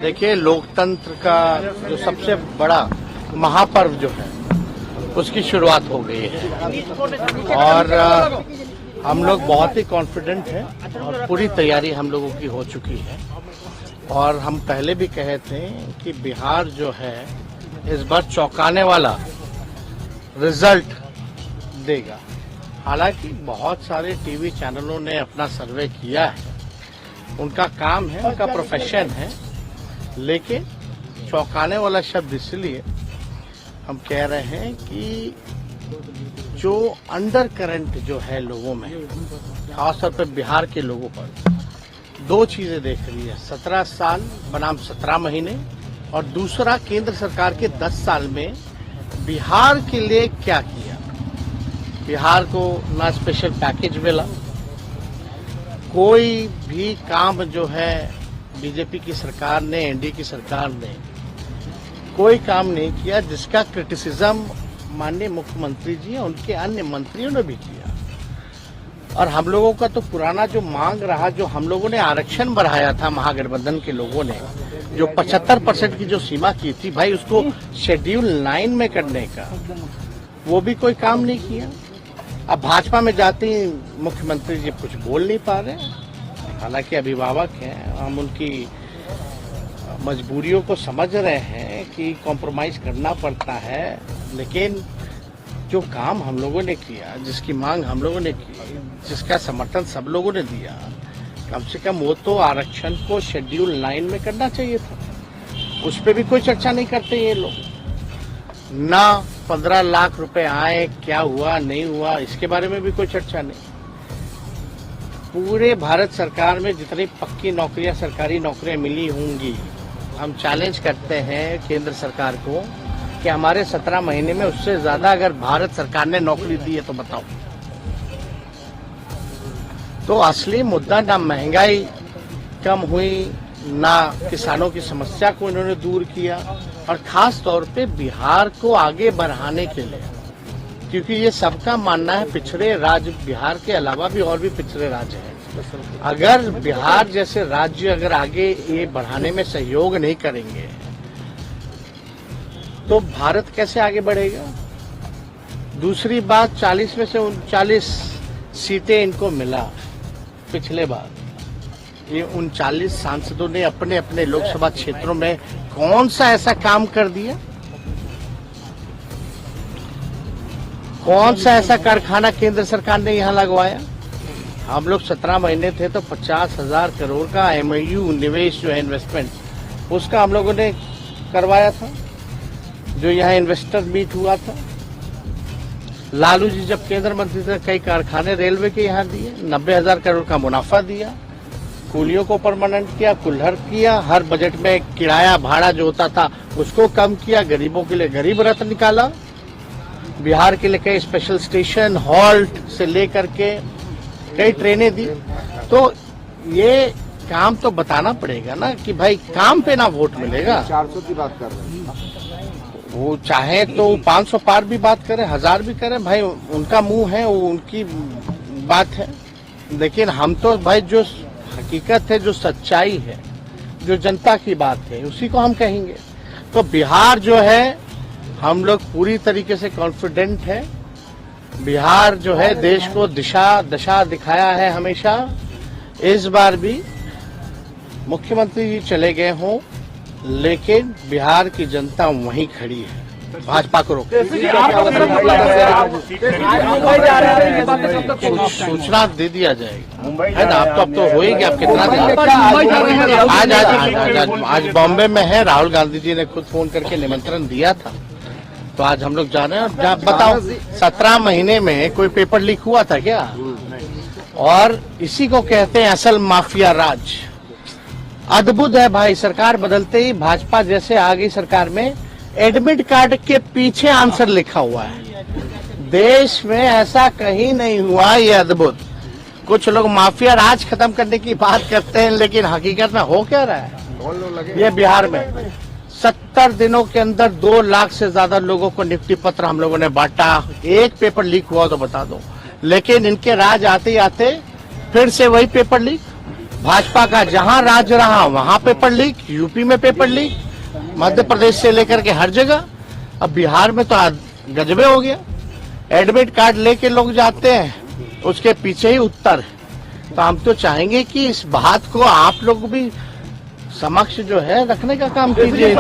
देखिए, लोकतंत्र का जो सबसे बड़ा महापर्व जो है उसकी शुरुआत हो गई है और हम लोग बहुत ही कॉन्फिडेंट हैं और पूरी तैयारी हम लोगों की हो चुकी है। और हम पहले भी कहे थे कि बिहार जो है इस बार चौंकाने वाला रिजल्ट देगा। हालांकि बहुत सारे टीवी चैनलों ने अपना सर्वे किया है, उनका काम है, उनका प्रोफेशन है, लेकिन चौंकाने वाला शब्द इसलिए हम कह रहे हैं कि जो अंडर करंट जो है लोगों में, खासतौर पर बिहार के लोगों पर, दो चीजें देख रही है। 17 साल बनाम 17 महीने और दूसरा केंद्र सरकार के 10 साल में बिहार के लिए क्या किया। बिहार को ना स्पेशल पैकेज मिला, कोई भी काम जो है बीजेपी की सरकार ने, एनडीए की सरकार ने कोई काम नहीं किया जिसका क्रिटिसिज्म माननीय मुख्यमंत्री जी और उनके अन्य मंत्रियों ने भी किया। और हम लोगों का तो पुराना जो मांग रहा, जो हम लोगों ने आरक्षण बढ़ाया था महागठबंधन के लोगों ने, जो 75% की जो सीमा की थी भाई, उसको शेड्यूल 9 में करने का, वो भी कोई काम नहीं किया। अब भाजपा में जाते ही मुख्यमंत्री जी कुछ बोल नहीं पा रहे। हालांकि अभिभावक हैं, हम उनकी मजबूरियों को समझ रहे हैं कि कॉम्प्रोमाइज करना पड़ता है, लेकिन जो काम हम लोगों ने किया, जिसकी मांग हम लोगों ने की, जिसका समर्थन सब लोगों ने दिया, कम से कम वो तो आरक्षण को शेड्यूल 9 में करना चाहिए था। उस पर भी कोई चर्चा नहीं करते ये लोग। ना 15 लाख रुपए आए, क्या हुआ नहीं हुआ, इसके बारे में भी कोई चर्चा नहीं। पूरे भारत सरकार में जितनी पक्की नौकरियां, सरकारी नौकरियां मिली होंगी, हम चैलेंज करते हैं केंद्र सरकार को कि हमारे 17 महीने में उससे ज्यादा अगर भारत सरकार ने नौकरी दी है तो बताओ। तो असली मुद्दा ना महंगाई कम हुई, ना किसानों की समस्या को इन्होंने दूर किया, और खास तौर पे बिहार को आगे बढ़ाने के लिए, क्योंकि ये सबका मानना है पिछड़े राज्य बिहार के अलावा भी और भी पिछड़े राज्य हैं। अगर बिहार जैसे राज्य अगर आगे ये बढ़ाने में सहयोग नहीं करेंगे तो भारत कैसे आगे बढ़ेगा। दूसरी बात, 40 में से 39 सीटें इनको मिला पिछले बार। ये 39 सांसदों ने अपने अपने लोकसभा क्षेत्रों में कौन सा ऐसा काम कर दिया, कौन सा ऐसा कारखाना केंद्र सरकार ने यहाँ लगवाया। हम लोग 17 महीने थे तो 50,000 करोड़ का एमओयू निवेश जो है इन्वेस्टमेंट, उसका हम लोगों ने करवाया था, जो यहाँ इन्वेस्टर मीट हुआ था। लालू जी जब केंद्र मंत्री थे, कई कारखाने रेलवे के यहाँ दिए, 90,000 करोड़ का मुनाफा दिया, कूलियों को परमानेंट किया, कुल्हड़ किया, हर बजट में किराया भाड़ा जो होता था उसको कम किया, गरीबों के लिए गरीब रथ निकाला, बिहार के लिए कई स्पेशल स्टेशन, हॉल्ट से लेकर के कई ट्रेनें दी। तो ये काम तो बताना पड़ेगा ना कि भाई काम पे ना वोट मिलेगा। 400 की बात कर रहे हैं, वो चाहे तो 500 पार भी बात करें, 1000 भी करें, भाई उनका मुंह है, वो उनकी बात है। लेकिन हम तो भाई जो हकीकत है, जो सच्चाई है, जो जनता की बात है, उसी को हम कहेंगे। तो बिहार जो है, हम लोग पूरी तरीके से कॉन्फिडेंट है। बिहार जो है देश को दशा दिखाया है हमेशा। इस बार भी मुख्यमंत्री जी चले गए हों, लेकिन बिहार की जनता वहीं खड़ी है, भाजपा को रोक। सूचना दे दिया जाएगा, है ना। अब तो हो ही गया, अब कितना आज बॉम्बे में है, राहुल गांधी जी ने खुद फोन करके निमंत्रण दिया था, तो आज हम लोग जा रहे हैं। जहाँ बताओ, 17 महीने में कोई पेपर लीक हुआ था क्या? और इसी को कहते हैं असल माफिया राज। अद्भुत है भाई, सरकार बदलते ही भाजपा जैसे आ गई सरकार में, एडमिट कार्ड के पीछे आंसर लिखा हुआ है। देश में ऐसा कहीं नहीं हुआ, ये अद्भुत। कुछ लोग माफिया राज खत्म करने की बात करते हैं, लेकिन हकीकत में हो क्या रहा है ये बिहार में। 70 दिनों के अंदर 2 लाख से ज्यादा लोगों को नियुक्ति पत्र हम लोगों ने बांटा। एक पेपर लीक हुआ तो बता दो, लेकिन इनके राज आते ही आते फिर से वही पेपर लीक। भाजपा का जहां राज रहा वहां पेपर लीक, यूपी में पेपर लीक, मध्य प्रदेश से लेकर के हर जगह, अब बिहार में तो गजबे हो गया। एडमिट कार्ड लेके लोग जाते हैं, उसके पीछे ही उत्तर है। तो हम तो चाहेंगे कि इस बात को आप लोग भी समक्ष जो है रखने का काम कीजिए।